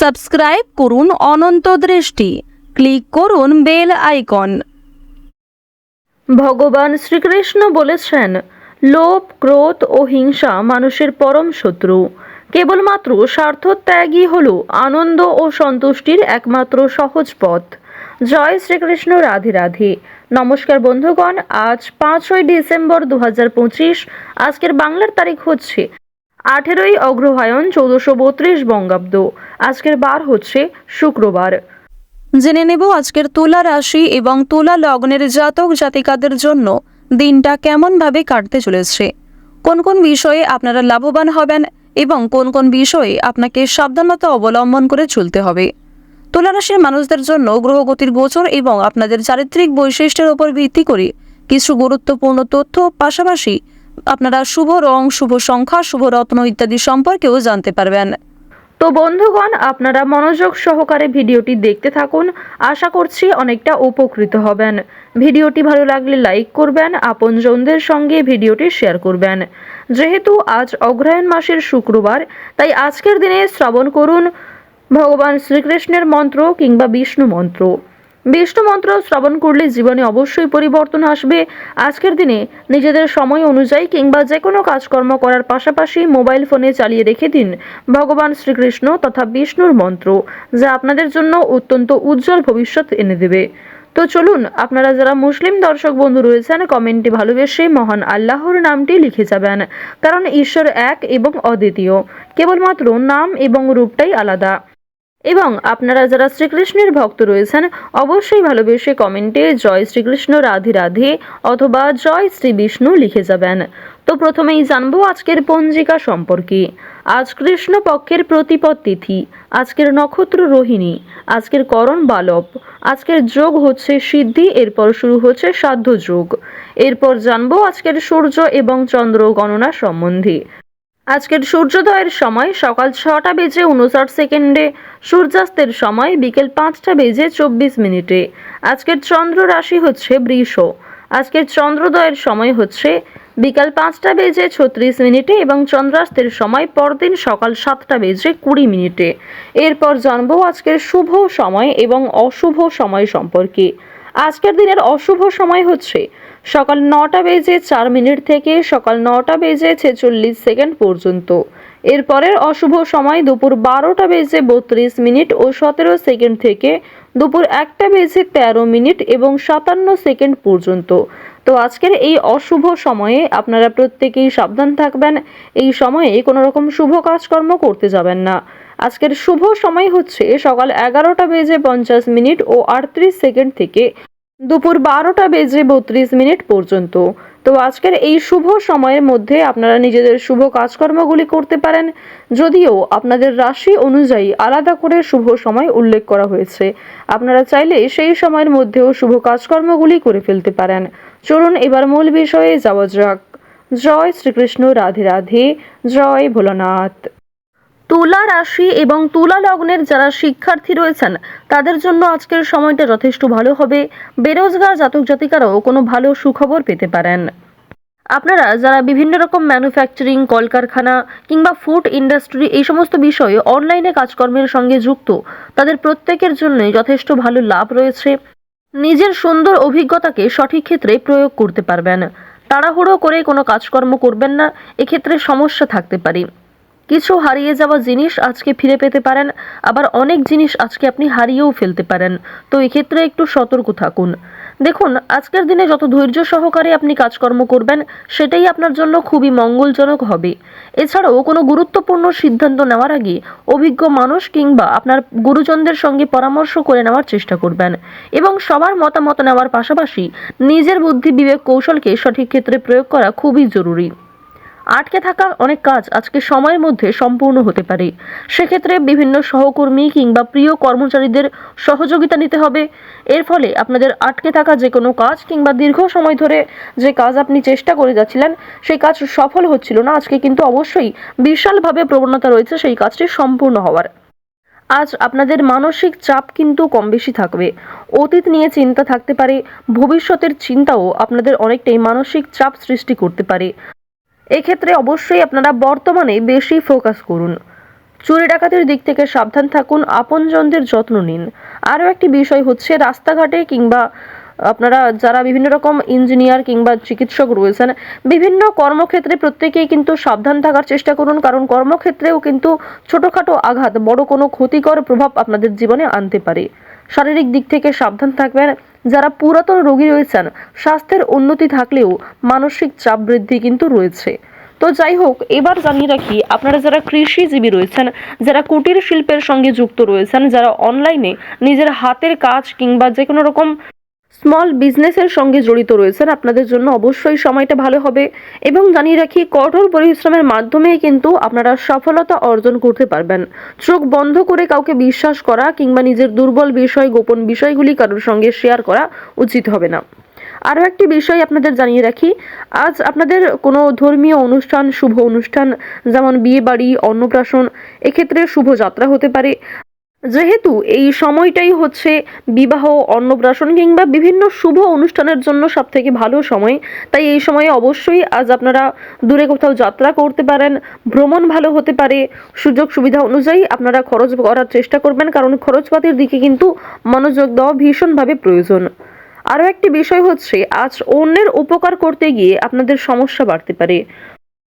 Subscribe করুন অনন্ত দৃষ্টি, click করুন বেল আইকন। ভগবান শ্রীকৃষ্ণ বলেছেন, লোভ, ক্রোধ ও হিংসা মানুষের পরম শত্রু। কেবলমাত্র স্বার্থত্যাগই হল আনন্দ ও সন্তুষ্টির একমাত্র সহজ পথ। জয় শ্রীকৃষ্ণ, রাধে রাধে। নমস্কার বন্ধুগণ, আজ 5ই ডিসেম্বর 2025। আজকের বাংলার তারিখ হচ্ছে 18ই অগ্রহায়ণ 1432 বঙ্গাব্দ। আজকের বার হচ্ছে শুক্রবার। জেনে নেব আজকের তুলা রাশি এবং তুলা লগ্নের জাতক জাতিকাদের জন্য দিনটা কেমনভাবে কাটতে চলেছে, কোন কোন বিষয়ে আপনারা লাভবান হবেন এবং কোন কোন বিষয়ে আপনাকে সাবধানতা অবলম্বন করে চলতে হবে। তুলা রাশির মানুষদের জন্য গ্রহগতির গোচর এবং আপনাদের চারিত্রিক বৈশিষ্ট্যের উপর ভিত্তি করে কিছু গুরুত্বপূর্ণ তথ্য, পাশাপাশি আপনারা শুভ রং, শুভ সংখ্যা, শুভ রত্ন ইত্যাদি সম্পর্কেও জানতে পারবেন। তো বন্ধুগণ, আপনারা মনোযোগ সহকারে ভিডিওটি দেখতে থাকুন। আশা করছি অনেকটা উপকৃত হবেন। ভিডিওটি ভালো লাগলে লাইক করবেন, আপনজনদের সঙ্গে ভিডিওটি শেয়ার করবেন। যেহেতু আজ অগ্রহায়ণ মাসের শুক্রবার, তাই আজকের দিনে শ্রবণ করুন ভগবান শ্রীকৃষ্ণের মন্ত্র কিংবা বিষ্ণু মন্ত্র। বিষ্ণু মন্ত্র শ্রবণ করলে জীবনে অবশ্যই পরিবর্তন আসবে। আজকের দিনে নিজেদের সময় অনুযায়ী কিংবা যে কোনো কাজকর্ম করার পাশাপাশি মোবাইল ফোনে চালিয়ে রেখে দিন ভগবান শ্রীকৃষ্ণ তথা বিষ্ণুর মন্ত্র, যা আপনাদের জন্য অত্যন্ত উজ্জ্বল ভবিষ্যৎ এনে দেবে। তো চলুন, আপনারা যারা মুসলিম দর্শক বন্ধু রয়েছেন, কমেন্টে ভালোবেসে মহান আল্লাহর নামটি লিখে যাবেন, কারণ ঈশ্বর এক এবং অদ্বিতীয়, কেবলমাত্র নাম এবং রূপটাই আলাদা। এবং আপনারা যারা শ্রীকৃষ্ণের ভক্ত রয়েছেন, অবশ্যই ভালোবেসে কমেন্টে জয় শ্রীকৃষ্ণ, রাধে রাধে অথবা জয় শ্রী বিষ্ণু লিখে যাবেন। তো প্রথমেই জানবো আজকের পঞ্জিকা সম্পর্কে। আজ কৃষ্ণ পক্ষের প্রতিপদ তিথি, আজকের নক্ষত্র রোহিণী, আজকের করণ বালব, আজকের যোগ হচ্ছে সিদ্ধি, এরপর শুরু হচ্ছে সাধ্য যোগ। এরপর জানবো আজকের সূর্য এবং চন্দ্র গণনা সম্বন্ধে। আজকের সূর্যোদয়ের সময় সকাল 6টা বেজে 59 সেকেন্ডে, সূর্যাস্তের সময় বিকেল 5টা বেজে 24 মিনিটে। আজকের চন্দ্র রাশি হচ্ছে বৃষ। আজকের চন্দ্রোদয়ের সময় হচ্ছে বিকাল 5টা বেজে 36 মিনিটে এবং চন্দ্রাস্তের সময় পরদিন সকাল 7টা বেজে 20 মিনিটে। এরপর জানবো আজকের শুভ সময় এবং অশুভ সময় সম্পর্কে। আজকের দিনের অশুভ সময় হচ্ছে সকাল 9টা বেজে 4 মিনিট থেকে সকাল 9টা বেজে 46 সেকেন্ড পর্যন্ত। এরপরের অশুভ সময় দুপুর 12টা বেজে 32 মিনিট ও 17 সেকেন্ড থেকে দুপুর 1টা বেজে 13 মিনিট এবং 57 সেকেন্ড পর্যন্ত। তো আজকের এই অশুভ সময়ে আপনারা প্রত্যেকেই সাবধান থাকবেন। এই সময়ে কোনো রকম শুভ কাজকর্ম করতে যাবেন না। আজকের শুভ সময় হচ্ছে সকাল 11টা বেজে 50 মিনিট ও 38 সেকেন্ড থেকে দুপুর 12টা বেজে 32 মিনিট পর্যন্ত। তো আজকের এই শুভ সময়ের মধ্যে আপনারা নিজেদের শুভ কাজকর্মগুলি করতে পারেন, যদিও আপনাদের রাশি অনুযায়ী আলাদা করে শুভ সময় উল্লেখ করা হয়েছে। আপনারা চাইলে সেই সময়ের মধ্যেও শুভ কাজকর্মগুলি করে ফেলতে পারেন। চলুন এবার মূল বিষয়ে যাওয়া যাক। জয় শ্রীকৃষ্ণ, রাধে রাধে, জয় ভোলানাথ। তুলা রাশি এবং তুলা লগ্নের যারা শিক্ষার্থী রয়েছেন, তাদের জন্য আজকের সময়টা যথেষ্ট ভালো হবে। বেরোজগার জাতক জাতিকারাও কোনো ভালো সুখবর পেতে পারেন। আপনারা যারা বিভিন্ন রকম ম্যানুফ্যাকচারিং, কলকারখানা কিংবা ফুড ইন্ডাস্ট্রি এই সমস্ত বিষয়ে অনলাইনে কাজকর্মের সঙ্গে যুক্ত, তাদের প্রত্যেকের জন্যই যথেষ্ট ভালো লাভ রয়েছে। নিজের সুন্দর অভিজ্ঞতাকে সঠিক ক্ষেত্রে প্রয়োগ করতে পারবেন। তাড়াহুড়ো করে কোনো কাজকর্ম করবেন না, এক্ষেত্রে সমস্যা থাকতে পারে। কিছু হারিয়ে যাওয়া জিনিস আজকে ফিরে পেতে পারেন, আবার অনেক জিনিস আজকে আপনি হারিয়েও ফেলতে পারেন। তো এক্ষেত্রে একটু সতর্ক থাকুন। দেখুন, আজকের দিনে যত ধৈর্য সহকারে আপনি কাজকর্ম করবেন, সেটাই আপনার জন্য খুবই মঙ্গলজনক হবে। এছাড়াও কোনো গুরুত্বপূর্ণ সিদ্ধান্ত নেওয়ার আগে অভিজ্ঞ মানুষ কিংবা আপনার গুরুজনদের সঙ্গে পরামর্শ করে নেওয়ার চেষ্টা করবেন এবং সবার মতামত নেওয়ার পাশাপাশি নিজের বুদ্ধি, বিবেক, কৌশলকে সঠিক ক্ষেত্রে প্রয়োগ করা খুবই জরুরি। আটকে থাকা অনেক কাজ আজকে সময়ের মধ্যে সম্পূর্ণ হতে পারে। সেক্ষেত্রে বিভিন্ন সহকর্মী কিংবা প্রিয় কর্মচারীদের সহযোগিতা নিতে হবে। এর ফলে আপনাদের আটকে থাকা যে কোনো কাজ কিংবা দীর্ঘ সময় ধরে যে কাজ আপনি চেষ্টা করে যাচ্ছিলেন, সেই কাজ সফল হচ্ছিল না, আজকে কিন্তু অবশ্যই বিশালভাবে প্রবণতা রয়েছে সেই কাজটি সম্পূর্ণ হওয়ার। আজ আপনাদের মানসিক চাপ কিন্তু কম বেশি থাকবে। অতীত নিয়ে চিন্তা থাকতে পারে, ভবিষ্যতের চিন্তাও আপনাদের অনেকটাই মানসিক চাপ সৃষ্টি করতে পারে। এক্ষেত্রে অবশ্যই আপনারা বর্তমানে বেশি ফোকাস করুন। চুরি ডাকাতির দিক থেকে সাবধান থাকুন, আপনজনদের যত্ন নিন। আরও একটি বিষয় হচ্ছে রাস্তাঘাটে কিংবা আপনারা যারা বিভিন্ন রকম ইঞ্জিনিয়ার কিংবা চিকিৎসক রয়েছেন, বিভিন্ন কর্মক্ষেত্রে প্রত্যেকেই কিন্তু সাবধান থাকার চেষ্টা করুন, কারণ কর্মক্ষেত্রেও কিন্তু ছোটোখাটো আঘাত বড় কোনো ক্ষতিকর প্রভাব আপনাদের জীবনে আনতে পারে। শারীরিক দিক থেকে সাবধান থাকবেন। যারা পুরাতন রোগী রয়েছেন, স্বাস্থ্যের উন্নতি থাকলেও মানসিক চাপ বৃদ্ধি কিন্তু রয়েছে। তো যাই হোক, এবার জানিয়ে রাখি, আপনারা যারা কৃষিজীবী রয়েছেন, যারা কুটির শিল্পের সঙ্গে যুক্ত রয়েছেন, যারা অনলাইনে নিজের হাতের কাজ কিংবা যে কোনো রকম স্মল বিজনেসের সঙ্গে জড়িত রয়েছেন, আপনাদের জন্য অবশ্যই সময়টা ভালো হবে। এবং জানিয়ে রাখি, কঠোর পরিশ্রমের মাধ্যমেই কিন্তু আপনারা সফলতা অর্জন করতে পারবেন। চোখ বন্ধ করে কাউকে বিশ্বাস করা কিংবা নিজের দুর্বল বিষয়, গোপন বিষয়গুলি কারোর সঙ্গে শেয়ার করা উচিত হবে না। আরও একটি বিষয় আপনাদের জানিয়ে রাখি, আজ আপনাদের কোনো ধর্মীয় অনুষ্ঠান, শুভ অনুষ্ঠান, যেমন বিয়ে বাড়ি, অন্নপ্রাশন, এক্ষেত্রে শুভ যাত্রা হতে পারে। যেহেতু এই সময়টাই হচ্ছে বিবাহ, অন্নপ্রাশন কিংবা বিভিন্ন শুভ অনুষ্ঠানের জন্য সবথেকে ভালো সময়, তাই এই সময়ে অবশ্যই আজ আপনারা দূরে কোথাও যাত্রা করতে পারেন, ভ্রমণ ভালো হতে পারে। সুযোগ সুবিধা অনুযায়ী আপনারা খরচ করার চেষ্টা করবেন, কারণ খরচপাতির দিকে কিন্তু মনোযোগ দেওয়া ভীষণভাবে প্রয়োজন। আরও একটি বিষয় হচ্ছে, আজ অন্যের উপকার করতে গিয়ে আপনাদের সমস্যা বাড়তে পারে।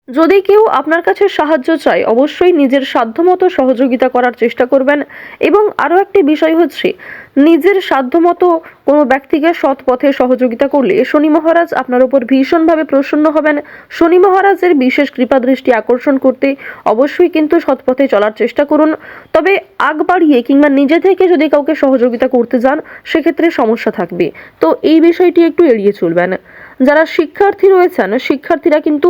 যদি কেউ আপনার কাছে সাহায্য চায়, অবশ্যই নিজের সাধ্যমতো সহযোগিতা করার চেষ্টা করবেন। এবং আরও একটি বিষয় হচ্ছে, নিজের সাধ্যমতো কোনো ব্যক্তিকে সৎ পথে সহযোগিতা করলে শনি মহারাজ আপনার উপর ভীষণভাবে প্রসন্ন হবেন। শনি মহারাজের বিশেষ কৃপা দৃষ্টি আকর্ষণ করতে অবশ্যই কিন্তু সৎ পথে চলার চেষ্টা করুন। তবে আগ বাড়িয়ে কিংবা নিজে থেকে যদি কাউকে সহযোগিতা করতে যান, সেক্ষেত্রে সমস্যা থাকবে, তো এই বিষয়টি একটু এড়িয়ে চলবেন। যারা শিক্ষার্থী রয়েছেন, শিক্ষার্থীরা কিন্তু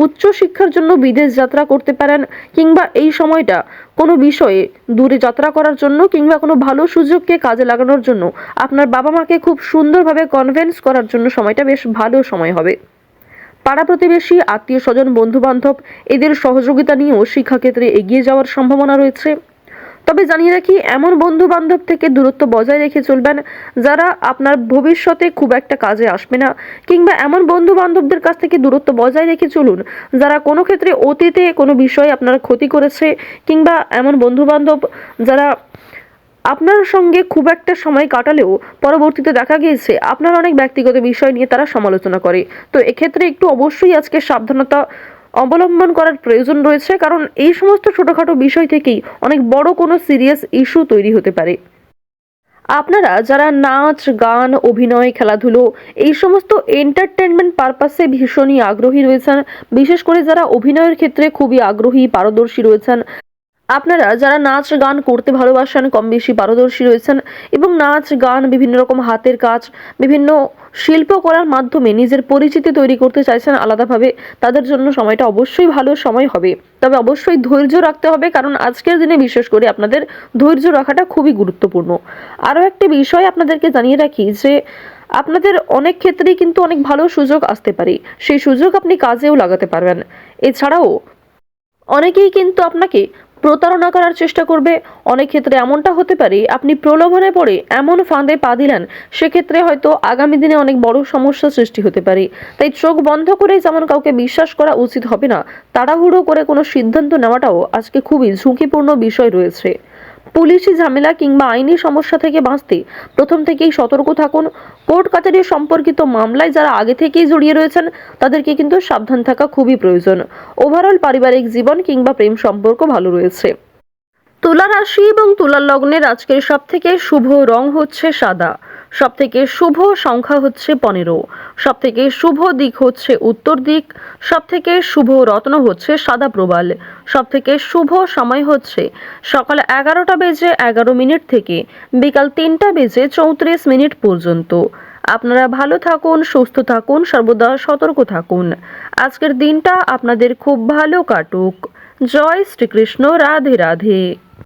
উচ্চ শিক্ষার জন্য বিদেশ যাত্রা করতে পারেন, কিংবা এই সময়টা কোনো বিষয়ে দূরে যাত্রা করার জন্য কিংবা কোনো ভালো সুযোগকে কাজে লাগানোর জন্য আপনার বাবা মাকে খুব সুন্দরভাবে কনভিন্স করার জন্য সময়টা বেশ ভালো সময় হবে। পাড়া প্রতিবেশী, আত্মীয় স্বজন, বন্ধু বান্ধব, এদের সহযোগিতা নিয়েও শিক্ষাক্ষেত্রে এগিয়ে যাওয়ার সম্ভাবনা রয়েছে। তবে জানিয়ে রাখি, এমন বন্ধু বান্ধব থেকে দূরত্ব বজায় রেখে চলবেন যারা আপনার ভবিষ্যতে খুব একটা কাজে আসবে না, কিংবা এমন বন্ধু বান্ধবদের কাছ থেকে দূরত্ব বজায় রেখে চলুন যারা কোনো ক্ষেত্রে অতীতে কোনো বিষয়ে আপনার ক্ষতি করেছে, কিংবা এমন বন্ধু বান্ধব যারা আপনার সঙ্গে খুব একটা সময় কাটালেও পরবর্তীতে দেখা গিয়েছে আপনার অনেক ব্যক্তিগত বিষয় নিয়ে তারা সমালোচনা করে। তো এক্ষেত্রে একটু অবশ্যই আজকে সাবধানতা অবলম্বন করার প্রয়োজন রয়েছে, কারণ এই সমস্ত ছোটোখাটো বিষয় থেকেই অনেক বড় কোনো সিরিয়াস ইস্যু তৈরি হতে পারে। আপনারা যারা নাচ, গান, অভিনয়, খেলাধুলো, এই সমস্ত এন্টারটেনমেন্ট পারপাসে ভীষণই আগ্রহী রয়েছেন, বিশেষ করে যারা অভিনয়ের ক্ষেত্রে খুবই আগ্রহী, পারদর্শী রয়েছেন, আপনারা যারা নাচ গান করতে ভালোবাসেন, কম বেশি পারদর্শী রয়েছেন, এবং নাচ গান, বিভিন্ন রকম হাতের কাজ, বিভিন্ন শিল্প করার মাধ্যমে নিজের পরিচিতি তৈরি করতে চাইছেন আলাদাভাবে, তাদের জন্য সময়টা অবশ্যই ভালো সময় হবে। তবে অবশ্যই ধৈর্য রাখতে হবে, কারণ আজকের দিনে বিশেষ করে আপনাদের ধৈর্য রাখাটা খুবই গুরুত্বপূর্ণ। আরও একটি বিষয় আপনাদেরকে জানিয়ে রাখি যে আপনাদের অনেক ক্ষেত্রেই কিন্তু অনেক ভালো সুযোগ আসতে পারে, সেই সুযোগ আপনি কাজেও লাগাতে পারবেন। এছাড়াও অনেকেই কিন্তু আপনাকে প্রতারণা করার চেষ্টা করবে। অনেক ক্ষেত্রে এমনটা হতে পারে আপনি প্রলোভনে পড়ে এমন ফাঁদে পা দিলেন, সেক্ষেত্রে হয়তো আগামী দিনে অনেক বড় সমস্যা সৃষ্টি হতে পারে। তাই চোখ বন্ধ করে যেমন কাউকে বিশ্বাস করা উচিত হবে না, তাড়াহুড়ো করে কোনো সিদ্ধান্ত নেওয়াটাও আজকে খুবই ঝুঁকিপূর্ণ বিষয় রয়েছে। পুলিশি ঝামেলা কিংবা আইনি সমস্যা থেকে বাঁচতে প্রথম থেকেই সতর্ক থাকুন। কোর্ট কাচারি সম্পর্কিত মামলায় যারা আগে থেকেই জড়িয়ে রয়েছেন, তাদেরকে কিন্তু সাবধান থাকা খুবই প্রয়োজন। ওভারঅল পারিবারিক জীবন কিংবা প্রেম সম্পর্ক ভালো রয়েছে। তুলা রাশি এবং তুলা লগ্নের আজকের সবথেকে শুভ রং হচ্ছে সাদা, সবথেকে শুভ সংখ্যা হচ্ছে 15, সবথেকে শুভ দিক হচ্ছে উত্তর দিক, সবথেকে শুভ রত্ন হচ্ছে সাদা প্রবাল, সবথেকে শুভ সময় হচ্ছে সকাল 11:11 থেকে বিকাল 3:34 পর্যন্ত। আপনারা ভালো থাকুন, সুস্থ থাকুন, সর্বদা সতর্ক থাকুন। আজকের দিনটা আপনাদের খুব ভালো কাটুক। জয় শ্রীকৃষ্ণ। রাধে রাধে।